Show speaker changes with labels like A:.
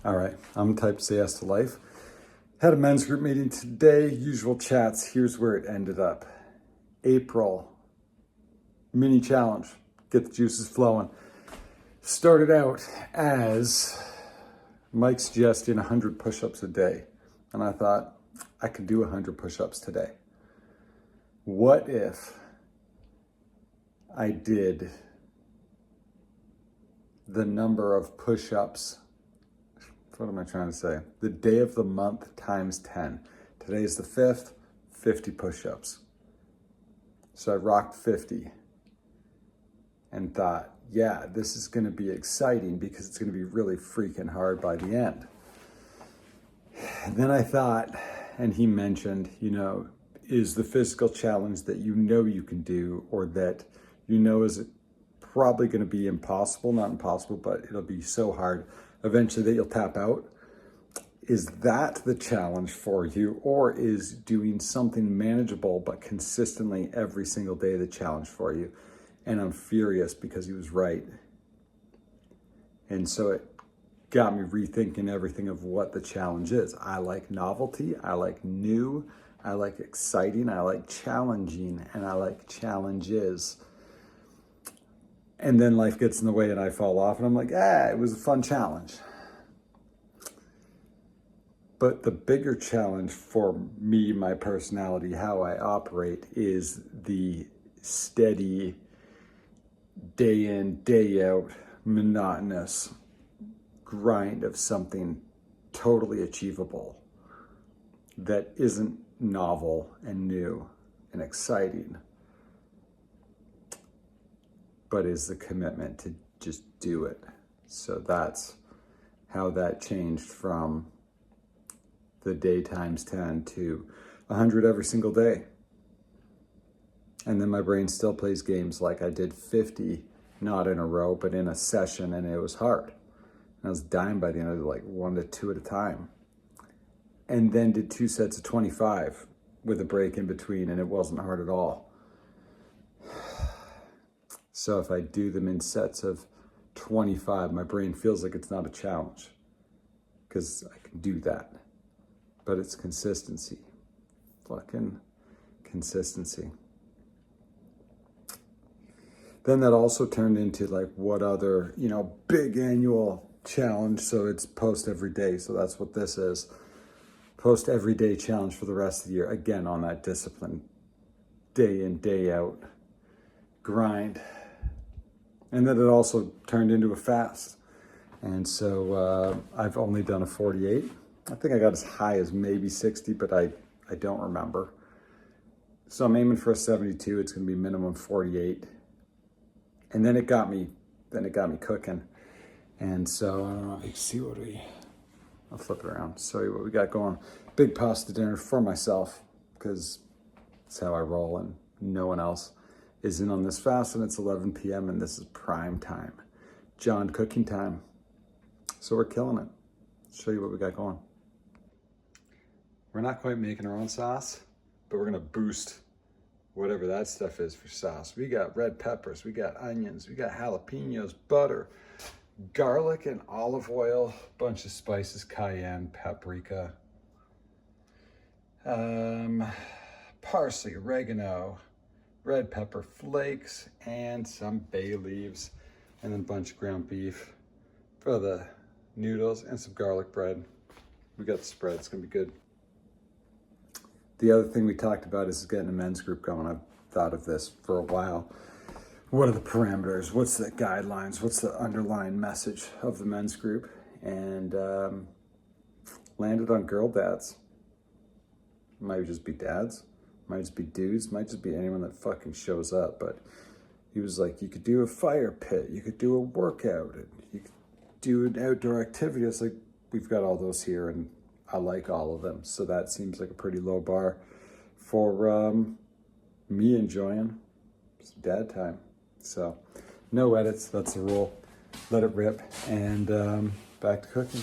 A: All right, I'm type to say yes to life. Had a men's group meeting today, usual chats. Here's where it ended up. April, mini challenge, get the juices flowing. Started out as Mike suggesting 100 push-ups a day. And I thought, I could do 100 push-ups today. What if I did the number of push-ups, what am I trying to say? The day of the month times 10. Today's the 5th, 50 push-ups. So I rocked 50 and thought, yeah, this is gonna be exciting because it's gonna be really freaking hard by the end. And then I thought, and he mentioned, is the physical challenge that you can do, or that is probably gonna be impossible, not impossible, but it'll be so hard eventually that you'll tap out. Is that the challenge for you, or is doing something manageable but consistently every single day the challenge for you? And I'm furious because he was right. And so it got me rethinking everything of what the challenge is. I like novelty, I like new, I like exciting, I like challenging, and I like challenges. And then life gets in the way and I fall off and I'm like, it was a fun challenge. But the bigger challenge for me, my personality, how I operate, is the steady, day in, day out, monotonous grind of something totally achievable that isn't novel and new and exciting, but is the commitment to just do it. So that's how that changed from the day times 10 to 100 every single day. And then my brain still plays games like I did 50, not in a row, but in a session, and it was hard. And I was dying by the end of it, like 1 to 2 at a time. And then did 2 sets of 25 with a break in between, and it wasn't hard at all. So if I do them in sets of 25, my brain feels like it's not a challenge because I can do that. But it's consistency. Fucking consistency. Then that also turned into like what other, big annual challenge. So it's post every day. So that's what this is. Post every day challenge for the rest of the year. Again, on that discipline, day in, day out grind. And then it also turned into a fast. And so I've only done a 48. I think I got as high as maybe 60, but I don't remember. So I'm aiming for a 72. It's gonna be minimum 48. And then it got me cooking. And so you see I'll flip it around, show you what we got going. Big pasta dinner for myself, because that's how I roll, and no one else is in on this fast, and it's 11 p.m. and this is prime time. John cooking time. So we're killing it. Show you what we got going. We're not quite making our own sauce, but we're gonna boost whatever that stuff is for sauce. We got red peppers, we got onions, we got jalapenos, butter, garlic and olive oil, bunch of spices, cayenne, paprika, parsley, oregano, red pepper flakes, and some bay leaves, and then a bunch of ground beef for the noodles, and some garlic bread. We got the spread, it's gonna be good. The other thing we talked about is getting a men's group going. I've thought of this for a while. What are the parameters? What's the guidelines? What's the underlying message of the men's group? And landed on girl dads. Might just be dads, might just be dudes, might just be anyone that fucking shows up. But he was like, you could do a fire pit, you could do a workout, and you could do an outdoor activity. It's like, we've got all those here, and I like all of them. So that seems like a pretty low bar for me enjoying some dad time. So no edits, that's the rule. Let it rip, and back to cooking.